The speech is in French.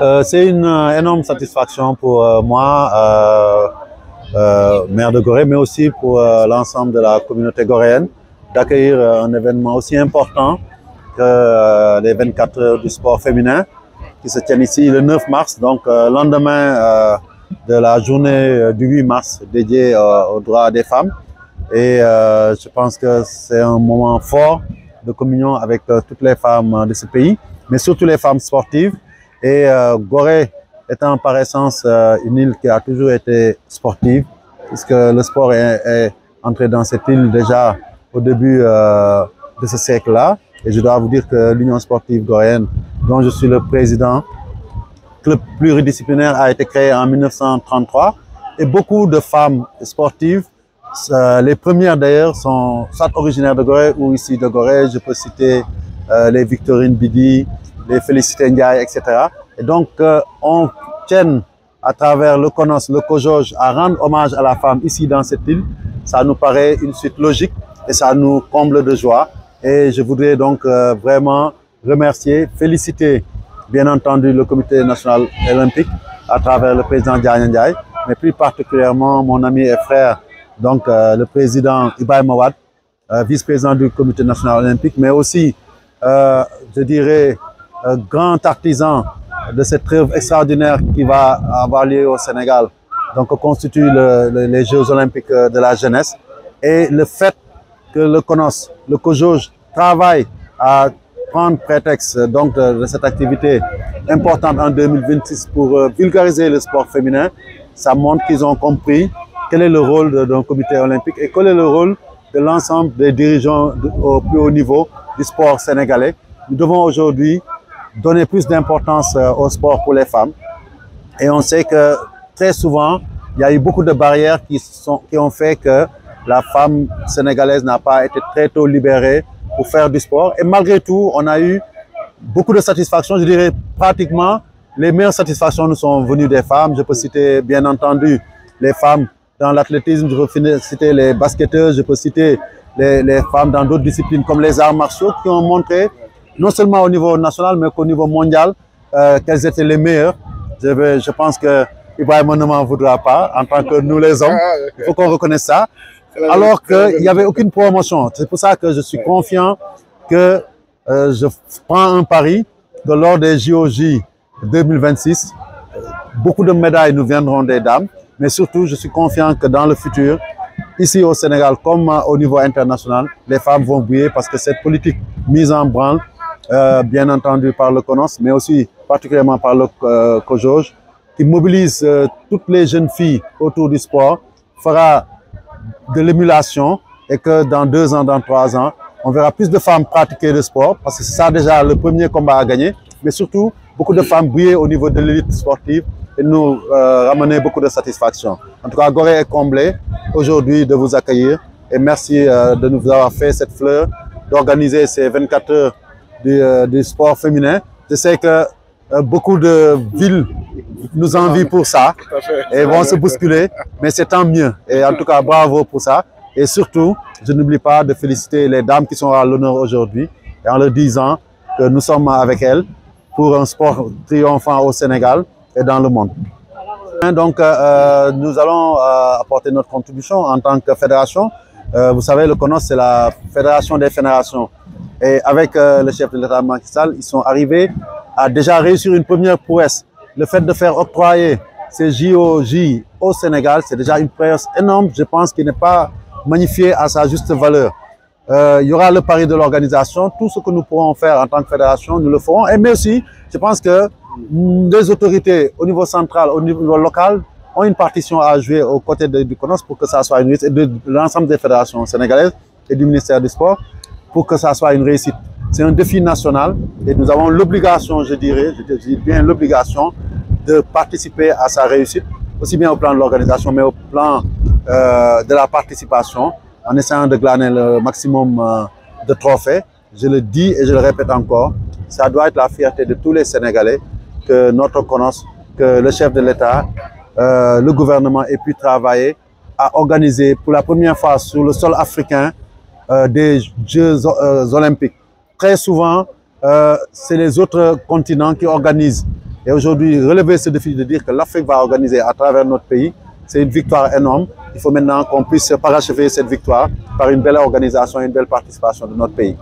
C'est une énorme satisfaction pour moi, maire de Gorée, mais aussi pour l'ensemble de la communauté goréenne, d'accueillir un événement aussi important que les 24 heures du sport féminin qui se tiennent ici le 9 mars, donc lendemain de la journée du 8 mars dédiée aux droits des femmes. Et je pense que c'est un moment fort de communion avec toutes les femmes de ce pays, mais surtout les femmes sportives. Et Gorée étant par essence une île qui a toujours été sportive, puisque le sport est entré dans cette île déjà au début de ce siècle-là. Et je dois vous dire que l'Union sportive goréenne, dont je suis le président, club pluridisciplinaire, a été créé en 1933. Et beaucoup de femmes sportives, les premières d'ailleurs, sont soit originaires de Gorée ou ici de Gorée. Je peux citer les Victorine Bidi, les Félicité Ndiaye, etc. Et donc, on tient à travers le CONOS, le COJOJ, à rendre hommage à la femme ici dans cette île. Ça nous paraît une suite logique et ça nous comble de joie. Et je voudrais donc vraiment remercier, féliciter, bien entendu, le Comité national olympique à travers le président Diagne Ndiaye, mais plus particulièrement mon ami et frère, donc le président Ibrahima Wade, vice-président du Comité national olympique, mais aussi, je dirais, grand artisan de cette œuvre extraordinaire qui va avoir lieu au Sénégal, donc constitue les Jeux olympiques de la jeunesse. Et le fait que le CONOS, le COJOJ, travaille à prendre prétexte donc de cette activité importante en 2026 pour vulgariser le sport féminin, ça montre qu'ils ont compris quel est le rôle d'un comité olympique et quel est le rôle de l'ensemble des dirigeants au plus haut niveau du sport sénégalais. Nous devons aujourd'hui donner plus d'importance au sport pour les femmes. Et on sait que très souvent, il y a eu beaucoup de barrières qui ont fait que la femme sénégalaise n'a pas été très tôt libérée pour faire du sport. Et malgré tout, on a eu beaucoup de satisfactions. Je dirais pratiquement les meilleures satisfactions nous sont venues des femmes. Je peux citer bien entendu les femmes dans l'athlétisme, je peux citer les basketteurs, je peux citer les femmes dans d'autres disciplines comme les arts martiaux qui ont montré non seulement au niveau national, mais qu'au niveau mondial, qu'elles étaient les meilleures. Je pense que Ibrahima ne m'en voudra pas, en tant que nous les hommes. Il faut qu'on reconnaisse ça. Alors qu'il n'y avait aucune promotion. C'est pour ça que je suis confiant que je prends un pari que lors des JOJ 2026, beaucoup de médailles nous viendront des dames. Mais surtout, je suis confiant que dans le futur, ici au Sénégal, comme au niveau international, les femmes vont briller parce que cette politique mise en branle, bien entendu par le CONOS, mais aussi particulièrement par le COJOJ, qui mobilise toutes les jeunes filles autour du sport, fera de l'émulation et que dans 2 ans, dans 3 ans, on verra plus de femmes pratiquer le sport parce que c'est ça déjà le premier combat à gagner, mais surtout beaucoup de femmes briller au niveau de l'élite sportive et nous ramener beaucoup de satisfaction. En tout cas, Gorée est comblé aujourd'hui de vous accueillir et merci de nous avoir fait cette fleur, d'organiser ces 24 heures du sport féminin. Je sais que beaucoup de villes nous envient pour ça et vont se bousculer, mais c'est tant mieux. Et en tout cas, bravo pour ça. Et surtout, je n'oublie pas de féliciter les dames qui sont à l'honneur aujourd'hui et en leur disant que nous sommes avec elles pour un sport triomphant au Sénégal et dans le monde. Donc, nous allons apporter notre contribution en tant que fédération. Vous savez, le CONOS, c'est la fédération des fédérations. Et avec le chef de l'État Macky Sall, ils sont arrivés à déjà réussir une première prouesse. Le fait de faire octroyer ces JOJ au Sénégal, c'est déjà une prouesse énorme, je pense, qui n'est pas magnifiée à sa juste valeur. Il y aura le pari de l'organisation. Tout ce que nous pourrons faire en tant que fédération, nous le ferons. Et mais aussi, je pense que les autorités au niveau central, au niveau local, ont une partition à jouer aux côtés du CONOS pour que ça soit une réussite, et de l'ensemble des fédérations sénégalaises et du ministère du Sport, pour que ça soit une réussite. C'est un défi national et nous avons l'obligation, je dis bien l'obligation, de participer à sa réussite, aussi bien au plan de l'organisation, mais au plan de la participation, en essayant de glaner le maximum de trophées. Je le dis et je le répète encore, ça doit être la fierté de tous les Sénégalais que notre CONOS, que le chef de l'État, le gouvernement ait pu travailler à organiser pour la première fois sur le sol africain des Jeux olympiques. Très souvent, c'est les autres continents qui organisent Et aujourd'hui, relever ce défi de dire que l'Afrique va organiser à travers notre pays, c'est une victoire énorme. Il faut maintenant qu'on puisse parachever cette victoire par une belle organisation et une belle participation de notre pays.